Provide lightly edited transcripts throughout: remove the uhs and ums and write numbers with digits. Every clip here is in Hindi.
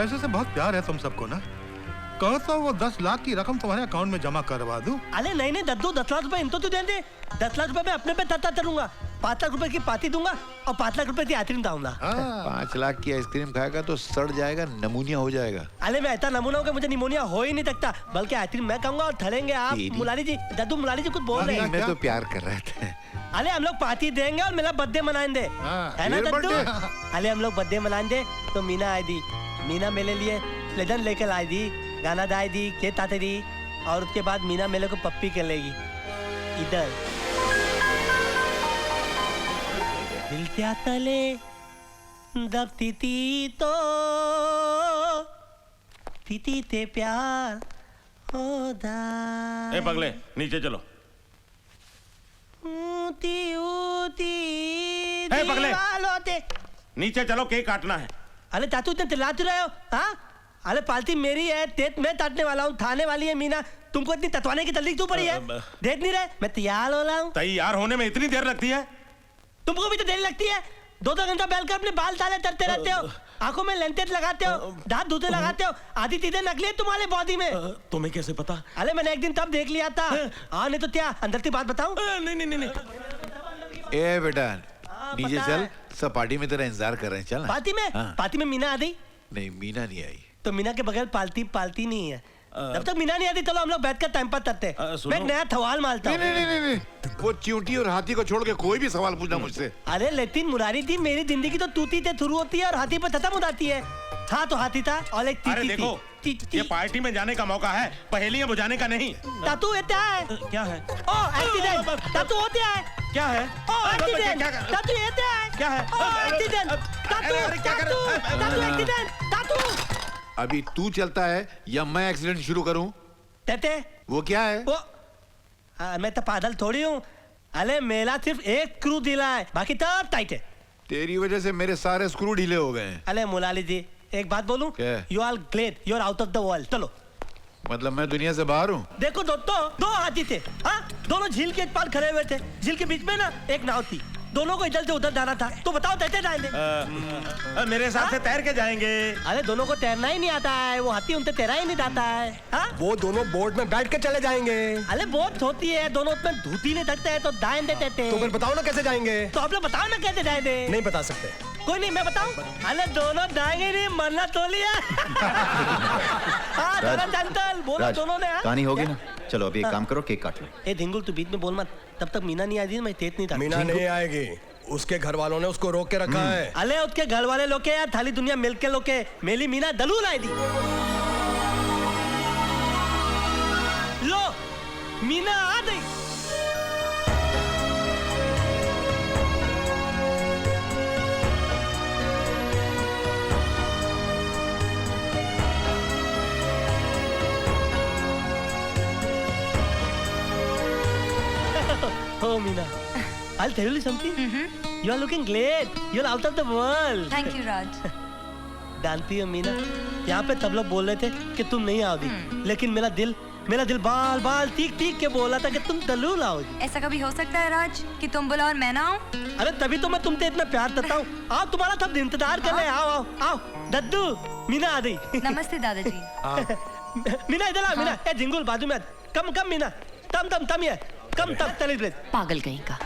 पैसे से बहुत प्यार है तुम सबको ना। कहो तो वो 10 लाख की रकम तुम्हारे अकाउंट में जमा करवा दूं। अरे नहीं नहीं दद्दू, 10 लाख रुपए इनको तो दे दे। 10 लाख रुपए मैं अपने पे तत्ता करूंगा। 5 लाख रुपए की पार्टी दूंगा और 5 लाख रुपए की आइसक्रीम दूंगा। 5 लाख की आइसक्रीम खाएगा तो सड़ जाएगा, नमूनिया हो जाएगा। अरे मैं ऐसा नमूना हूँ कि मुझे निमोनिया हो ही नहीं सकता, बल्कि आइसक्रीम मैं खाऊंगा और ठहरेंगे आप। मुलानी जी, दद्दू मुलानी जी कुछ बोल रहे हैं। मैं तो प्यार कर रहे थे। अरे हम लोग पार्टी देंगे और मेरा बर्थडे मनाएंगे, है ना दद्दू? अरे हम लोग बर्थडे मनाएंगे तो मीना आई दी। मीना मेरे लिए प्लेजर लेकर आई दी, गाना दाई दी, केक आते दी, और उसके बाद मीना मेरे को पप्पी कर लेगी इधर। दिल क्या तले दबती थी तो पीती थे प्यार होदा। ए पगले नीचे चलो। ऊती ऊती पगले दीवालों ते। नीचे चलो, केक काटना है। अरे चाचू इतने चिल्लाते रहे हो? हाँ, अरे पार्टी मेरी है, तेज मैं काटने वाला हूँ, थाने वाली है मीना। तुमको इतनी ततवाने की जल्दी क्यों पड़ी है? देख नहीं रहे मैं तैयार हो रहा हूँ। तैयार होने में इतनी देर लगती है? तुमको भी तो देर लगती है। 2-2 घंटा बैठकर अपने बाल ताले करते रहते हो, आंखों में लेंटेज लगाते हो, दांत धोते लगाते हो, आधी चीजें नकली है तुम्हारे बॉडी में। तुम्हें कैसे पता? अरे मैंने एक दिन तब देख लिया था। हाँ नहीं तो क्या, अंदर की बात बताऊं? नहीं नहीं नहीं। ए बेटा नीचे चल, सब पार्टी में तेरा इंतजार कर रहे हैं। चल पार्टी में? पार्टी में मीना आ गई? नहीं, मीना नहीं आई। तो मीना के बगैर पार्टी नहीं है। जब तक मीना नहीं आती चलो हम लोग बैठकर टाइम पास करते हैं। मैं एक नया सवाल मारता हूँ। नहीं, वो चींटी और हाथी को छोड़ के कोई भी सवाल पूछना मुझसे। अरे लेकिन मुरारी थी, मेरी जिंदगी तो तूती से शुरू होती है और हाथी पर खत्म हो जाती है। था तो हाथी था और एक अरे देखो, ये पार्टी में जाने का मौका है, पहेलियां बुझाने का नहीं। तातू होता है। क्या है? ओ एक्सीडेंट। तातू होता है। क्या है? ओ एक्सीडेंट। तातू होता है। क्या है? ओ एक्सीडेंट। तातू एक्सीडेंट। तातू। अभी तू चलता है या मैं एक्सीडेंट शुरू करूं? तेते वो क्या है? वो मैं तो पागल थोड़ी हूँ। अरे मेरा सिर्फ एक स्क्रू ढीला है, बाकी सब टाइट है। तेरी वजह से मेरे सारे स्क्रू ढीले हो गए हैं। अरे मुलाली जी एक बात बोलूं? You are great, you are out of the world. चलो। मतलब मैं दुनिया से बाहर हूँ? देखो दोस्तों, 2 हाथी थे। हाँ, दोनों झील के एक पार खड़े हुए थे। झील के बीच में ना एक नाव थी, दोनों को इधर से उधर जाना था। तो बताओ कैसे जाएंगे? मेरे साथ से तैर के जाएंगे। अरे दोनों को तैरना ही नहीं आता है, वो हाथी उनसे तैरा ही नहीं जाता है। हाँ? वो दोनों बोट में बैठ के चले जाएंगे। अरे बोट होती है, दोनों उसमें धूती नहीं सकते हैं तो दाएं देते थे। तो फिर बताओ ना कैसे जाएंगे? तो आप लोग बताओ ना कैसे जाएंगे? नहीं बता सकते। कोई नहीं, मैं बताऊं? अरे दोनों जाएंगे नहीं, मरना तो लिया। हाँ दोनों चंचल बोलो दोनों ने। कहानी होगी ना? चलो अभी एक काम करो, केक काट लो। ए धिंगुल तू बीच में बोल मत, तब तक मीना नहीं आई थी मैं तेज नहीं था। मीना नहीं आएगी, उसके घर वालों ने उसको रोक के रखा है। अले उसके घर वाले लोग के यार, थाली दुनिया मिल के लोग के, मेरी मीना दलूल आई थी। लो मीना आ गई। Oh Meena, I'll tell you something. You are looking great. You are out of the world. Thank you, Raj. जानती हो मीना, यहाँ पे सब लोग बोल रहे थे कि तुम नहीं आओगी, लेकिन मेरा दिल बाल बाल तीक तीक के बोला था कि तुम जरूर आओगी। ऐसा कभी हो सकता है राज कि तुम बोला और मैं ना आऊं? अरे तभी तो मैं तुमसे इतना प्यार करता हूँ। आओ, तुम्हारा सब इंतजार कर रहे हैं। आओ आओ आओ दद्दू, मीना आ गई। नमस्ते दादाजी। मीना इधर आ। मीना ए झिंगुल बाजू में। कम मीना, तम ये कम तब चली प्लीज। पागल कहीं का।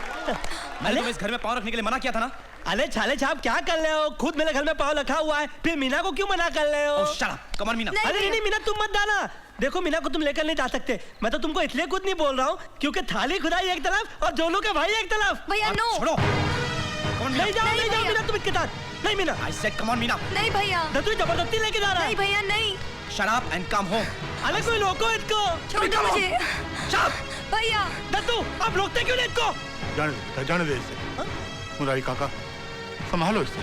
मैंने तुम्हें इस घर में पाँव रखने के लिए मना किया था ना? अरे छाले छाप क्या कर रहे हो? खुद मेरे घर में पाँव रखा हुआ है, फिर मीना को क्यों मना कर रहे हो? Shut up, come on Meena. अरे नहीं मीना तुम मत जाना। देखो मीना को तुम लेकर नहीं जा सकते। मैं तो तुमको इसलिए खुद नहीं बोल रहा हूँ क्योंकि थाली खुदाई एक तरफ और जोनू के भाई एक तरफ। भैया नो। छोड़ो। नहीं जाओ मीना, तुम इसके साथ नहीं। Meena I said come on Meena. नहीं भैया। तू जबरदस्ती लेके जा रहा है। नहीं भैया नहीं। Shut up and come home. अरे कोई रोको इसको। छोड़ दो मुझे। चुप भैया। दद्दू आप रोकते क्यों नहीं इसको? जाने दे इसे। मुरारी काका संभालो इसे।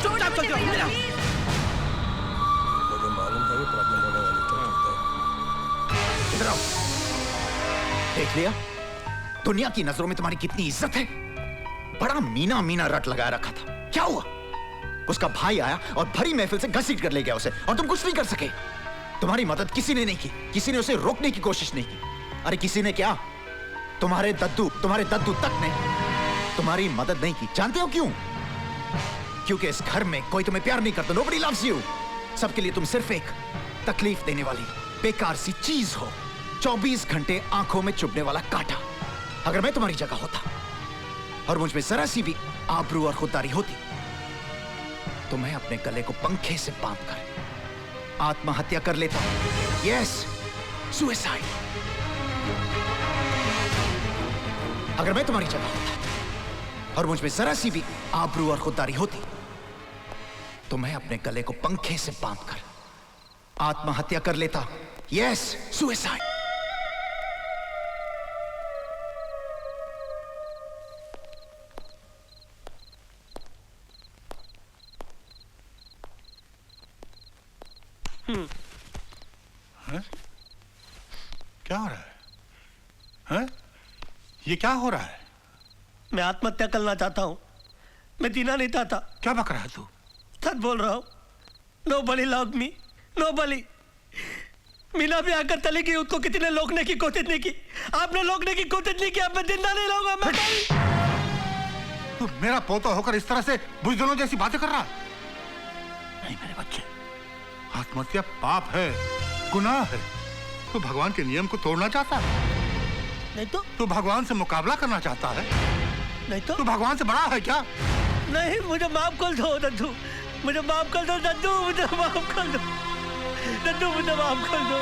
छोड़ दो मुझे भैया प्लीज। मुझे मालूम था ये प्रॉब्लम होने वाली थी। इधर आओ। देख लिया दुनिया की नजरों में तुम्हारी कितनी इज्जत है। बड़ा मीना रट लगाया रखा था, क्या हुआ? उसका भाई आया और भरी महफिल से घसीट कर ले गया उसे, और तुम कुछ नहीं कर सके। तुम्हारी मदद किसी ने नहीं की, किसी ने उसे रोकने की कोशिश नहीं की। अरे किसी ने क्या, तुम्हारे दद्दू तक ने तुम्हारी मदद नहीं की। जानते हो क्यों? क्योंकि इस घर में कोई तुम्हें प्यार नहीं करता। Nobody loves you। सबके लिए तुम सिर्फ एक तकलीफ देने वाली बेकार सी चीज हो, 24 घंटे आंखों में चुभने वाला कांटा। अगर मैं तुम्हारी जगह होता और मुझ में जरा सी भी आबरू और खुददारी होती तो मैं अपने गले को पंखे से बांधकर आत्महत्या कर लेता। Yes, suicide. अगर मैं तुम्हारी जगह होता और मुझ में जरा सी भी आबरू और खुददारी होती तो मैं अपने गले को पंखे से बांधकर आत्महत्या कर लेता। Yes, suicide. क्या हो रहा है? हैं? ये क्या हो रहा है? मैं आत्महत्या करना चाहता हूँ। मैं जीना नहीं चाहता। क्या बक रहा है तू? सच बोल रहा हूँ। Nobody loved me. Nobody. Meena भी आकर चली गई, उसको कितने लोगने की कोशिश नहीं की। आपने लोगने की कोशिश नहीं की, अब मैं जिंदा नहीं रहूंगा। मैं तू मेरा पोता होकर इस तरह से बुजदिलों जैसी बातें कर रहा? नहीं मेरे बच्चे, आत्महत्या पाप है, गुनाह है। तू भगवान के नियम को तोड़ना चाहता है? नहीं तो? तू भगवान से मुकाबला करना चाहता है? नहीं तो? तू भगवान से बड़ा है क्या? नहीं, मुझे माफ कर दो दद्दू, मुझे माफ कर दो दद्दू, मुझे माफ कर दो दद्दू, मुझे माफ कर दो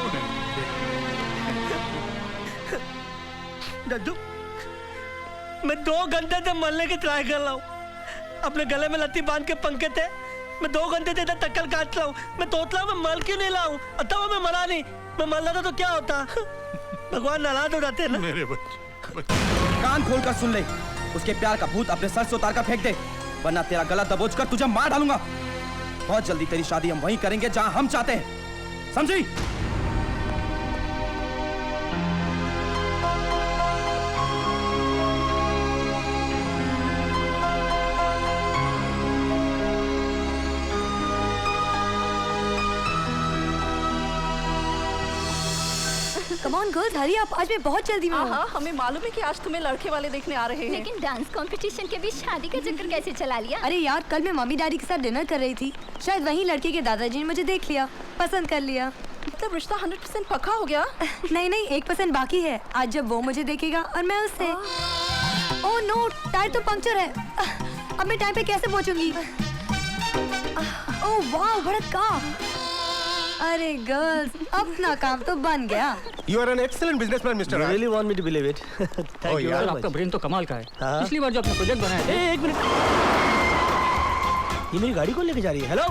दद्दू। मैं 2 घंटे से मरने की ट्राई कर रहा हूँ। अपने गले में लत्ती बांध के पंखे थे। मैं 2 घंटे से इधर टक्कर काट रहा हूँ। मैं तोतला में मर क्यों नहीं लाऊं? अथवा मैं मरा नहीं, मैं मर रहा था तो क्या होता? भगवान नाराज हो जाते हैं ना। मेरे बच्चे, कान खोल कर सुन ले, उसके प्यार का भूत अपने सर से उतार कर फेंक दे, वरना तेरा गला दबोच कर तुझे मार डालूंगा। बहुत जल्दी तेरी शादी हम वहीं करेंगे जहां हम चाहते हैं, समझी? Come on girls, hurry up. आज मैं बहुत जल्दी में हूँ। हाँ, हमें मालूम है कि आज तुम्हें लड़के वाले देखने आ रहे हैं। लेकिन डांस कंपटीशन के बीच शादी का जिक्र कैसे चला लिया? अरे यार, कल मैं मम्मी डैडी के साथ डिनर कर रही थी। शायद वहीं लड़के के दादाजी ने मुझे देख लिया, पसंद कर लिया। मतलब रिश्ता 100% पक्का हो गया? नहीं नहीं, 1% बाकी है। आज जब वो मुझे देखेगा और मैं उससे। ओह नो, टायर तो पंक्चर है। अब मैं टाइम पे कैसे पहुंचूंगी? ओह वाह, बड़ा काम। अरे गर्ल्स, अपना काम तो बन गया। You are an excellent businessman, Mr. You Raj. really want me to believe it? Thank you very much. आपका ब्रेन तो कमाल का है। हाँ? पिछली बार जो आपने प्रोजेक्ट बनाया था। एक मिनट, ये मेरी गाड़ी को लेके जा रही है। Hello,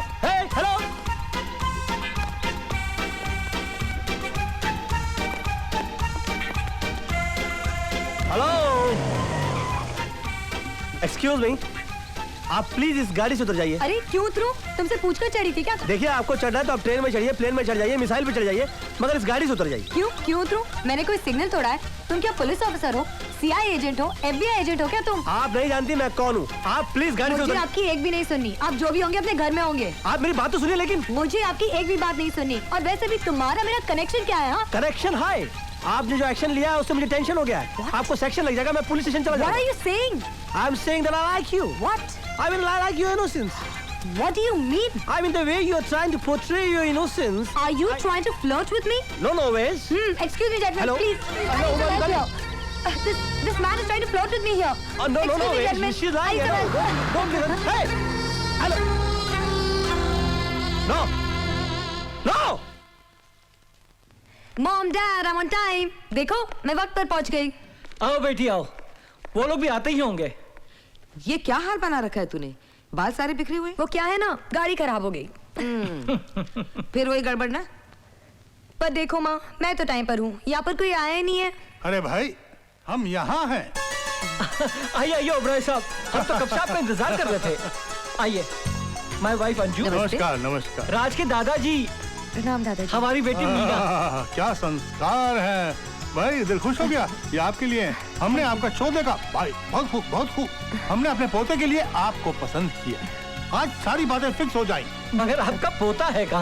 hello. Hello, excuse me, आप प्लीज इस गाड़ी से उतर जाइए। अरे क्यों उतरूं? तुमसे पूछकर चढ़ी थी क्या? देखिए, आपको चढ़ना है तो आप ट्रेन में चढ़िए, प्लेन में चढ़ जाइए, मिसाइल पे चढ़ जाइए, मगर इस गाड़ी से उतर जाइए। क्यों उतरूं? मैंने कोई सिग्नल तोड़ा है? तुम क्या पुलिस ऑफिसर हो, CIA एजेंट हो, FBI एजेंट हो क्या तुम? आप नहीं जानती मैं कौन हूँ। आप प्लीज गाड़ी से मुझे उतर। आपकी एक भी नहीं सुननी। आप जो भी होंगे अपने घर में होंगे। आप मेरी बात तो सुनिए। लेकिन मुझे आपकी एक भी बात नहीं सुननी। और वैसे भी तुम्हारा मेरा कनेक्शन क्या है? हाँ, कनेक्शन है। आपने जो एक्शन लिया है उससे मुझे टेंशन हो गया है। आपको सेक्शन लग जाएगा, मैं पुलिस स्टेशन चला What are जाऊंगा। you saying? I'm saying that I like you. What? I mean, I like your innocence. What do you mean? I mean the way you're trying to portray your innocence. Are you trying to flirt with me? No ways. Excuse me, gentlemen, Hello? please. Hello, I what here. This man is trying to flirt with me here. Oh, no Excuse me, ways. gentlemen. She's lying. I Hello. Don't do that. Hey. Hello. No. No. Mom, Dad, I'm on time. देखो, मैं वक्त पर पहुंच गई। आओ बेटी आओ, वो लोग भी आते ही होंगे। ये क्या हाल बना रखा है तूने? बाल सारे बिखरे हुए। वो क्या है ना, गाड़ी खराब हो गई। फिर वही गड़बड़ ना। पर देखो माँ, मैं तो टाइम पर हूँ। यहाँ पर कोई आया ही नहीं है। अरे भाई, हम यहाँ हैं। आइए आइए ओबराय साहब, हम तो कब से आपका इंतजार कर रहे थे। आइए, माय वाइफ अंजू। नमस्कार नमस्कार। राज के दादाजी। प्रणाम दादाजी। हमारी बेटी मीना। क्या संस्कार है भाई, दिल खुश हो गया। ये आपके लिए हमने आपका शो देखा भाई, बहुत खूब बहुत खूब। हमने अपने पोते के लिए आपको पसंद किया। आज सारी बातें फिक्स हो जाएंगी। मगर आपका पोता है कहाँ?